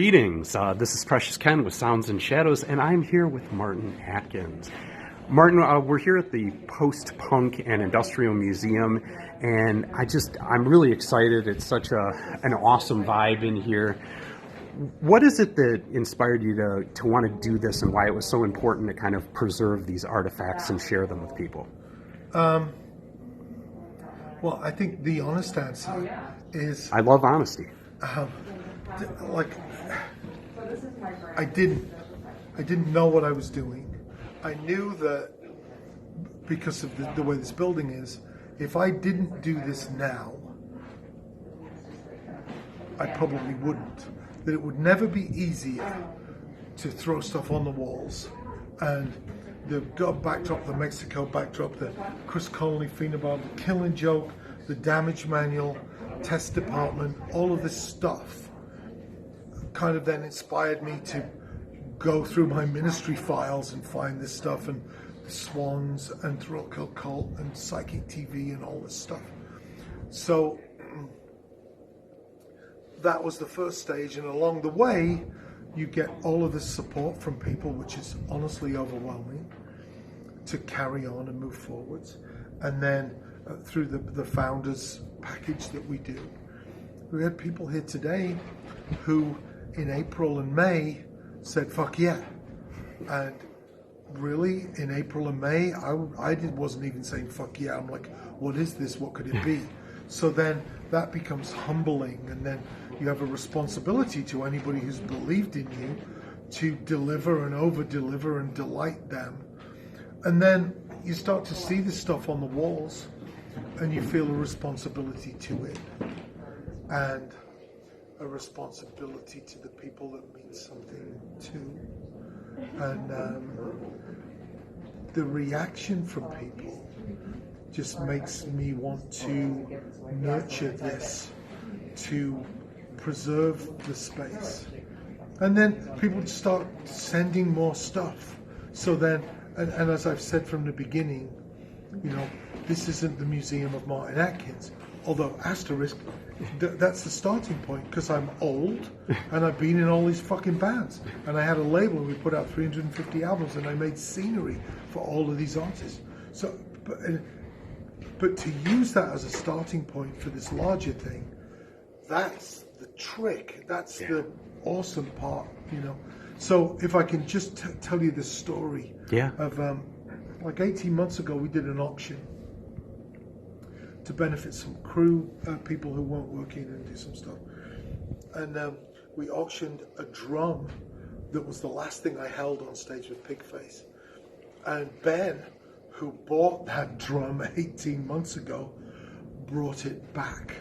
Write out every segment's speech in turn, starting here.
Greetings. This is Precious Ken with Sounds and Shadows, and I'm here with Martin Atkins. Martin, we're here at the Post-Punk and Industrial Museum, and I'm really excited. It's such an awesome vibe in here. What is it that inspired you to want to do this, and why it was so important to kind of preserve these artifacts and share them with people? Well, I think the honest answer is... I love honesty. I didn't know what I was doing. I knew that because of the way this building is, if I didn't do this now, I probably wouldn't. That it would never be easier to throw stuff on the walls. And the backdrop, the Mexico backdrop, the Chris Connolly phenobarb, the Killing Joke, the Damage Manual, Test Department, all of this stuff kind of then inspired me to go through my ministry files and find this stuff, and the Swans and Throat Kill Cult and Psychic TV and all this stuff. So that was the first stage, and along the way you get all of this support from people, which is honestly overwhelming, to carry on and move forwards. And then through the founders package that we do, we had people here today who in April and May said fuck yeah. And really in April and May wasn't even saying fuck yeah. I'm like, what is this? What could it be? So then that becomes humbling, and then you have a responsibility to anybody who's believed in you to deliver and over-deliver and delight them. And then you start to see this stuff on the walls, and you feel a responsibility to it, and a responsibility to the people that mean something to. And the reaction from people just makes me want to nurture this, to preserve the space. And then people start sending more stuff. So then, and as I've said from the beginning, this isn't the Museum of Martin Atkins, although asterisk, that's the starting point, because I'm old and I've been in all these fucking bands, and I had a label and we put out 350 albums, and I made scenery for all of these artists. So, but to use that as a starting point for this larger thing, that's the trick. That's the awesome part, So if I can just tell you this story of like 18 months ago, we did an auction to benefit some crew, people who weren't working, and do some stuff. And we auctioned a drum that was the last thing I held on stage with Pigface. And Ben, who bought that drum 18 months ago, brought it back,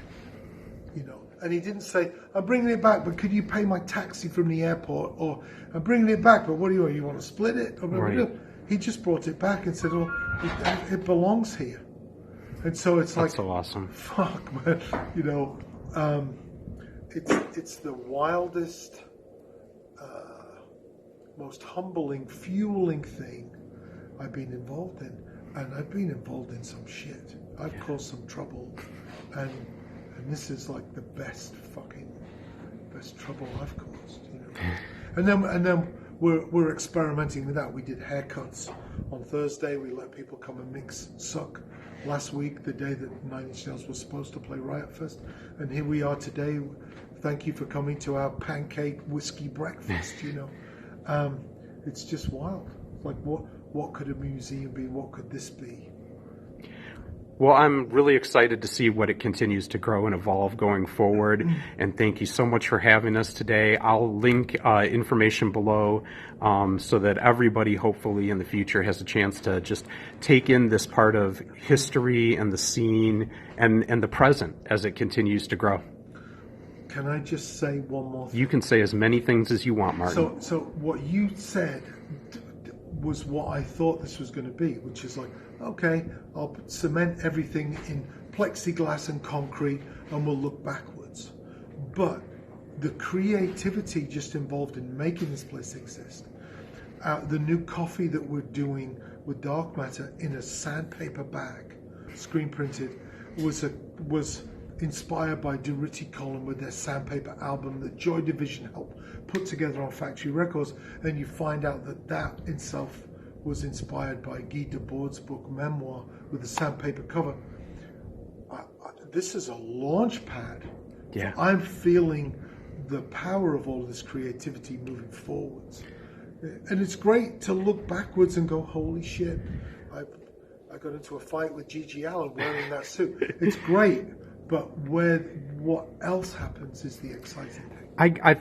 And he didn't say, I'm bringing it back, but could you pay my taxi from the airport? Or, I'm bringing it back, but what do you want to split it? Or, right. He just brought it back and said, it belongs here. And so it's That's so awesome. Fuck, man. It's the wildest, most humbling, fueling thing I've been involved in. And I've been involved in some shit. I've caused some trouble. And this is like the best trouble I've caused, And then we're experimenting with that. We did haircuts on Thursday. We let people come and mix suck last week, the day that Nine Inch Nails was supposed to play Riot Fest. And here we are today. Thank you for coming to our pancake whiskey breakfast, It's just wild. Like what could a museum be? What could this be? Well, I'm really excited to see what it continues to grow and evolve going forward. And thank you so much for having us today. I'll link information below so that everybody, hopefully in the future, has a chance to just take in this part of history and the scene and the present as it continues to grow. Can I just say one more thing? You can say as many things as you want, Martin. So what you said was what I thought this was going to be, which is like, okay, I'll cement everything in plexiglass and concrete and we'll look backwards. But the creativity just involved in making this place exist, the new coffee that we're doing with dark matter in a sandpaper bag, screen printed, inspired by Durutti Column with their Sandpaper album that Joy Division helped put together on Factory Records, and you find out that that itself was inspired by Guy Debord's book Memoir with the sandpaper cover. This is a launch pad. Yeah. I'm feeling the power of all this creativity moving forwards. And it's great to look backwards and go, holy shit, I got into a fight with Gigi Allen wearing that suit. It's great, but what else happens is the exciting thing.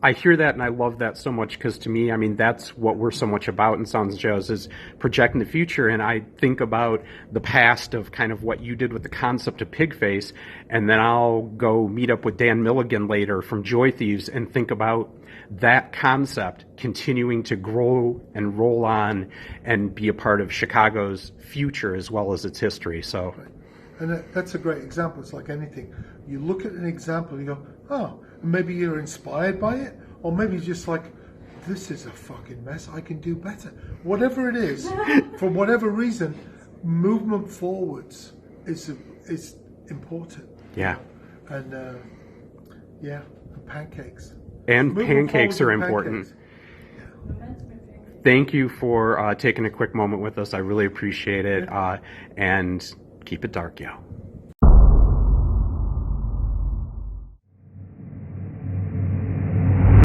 I hear that and I love that so much, because to me, I mean, that's what we're so much about in Sounds and Shadows, is projecting the future. And I think about the past of kind of what you did with the concept of Pigface, and then I'll go meet up with Dan Milligan later from Joy Thieves and think about that concept continuing to grow and roll on and be a part of Chicago's future as well as its history. So, right. And that's a great example. It's like anything. You look at an example, you go, oh, maybe you're inspired by it, or maybe you're just like, this is a fucking mess, I can do better. Whatever it is, for whatever reason, movement forwards is important. Yeah. And pancakes. And Movement pancakes are forward with important. pancakes. Thank you for taking a quick moment with us. I really appreciate it. And keep it dark, yo.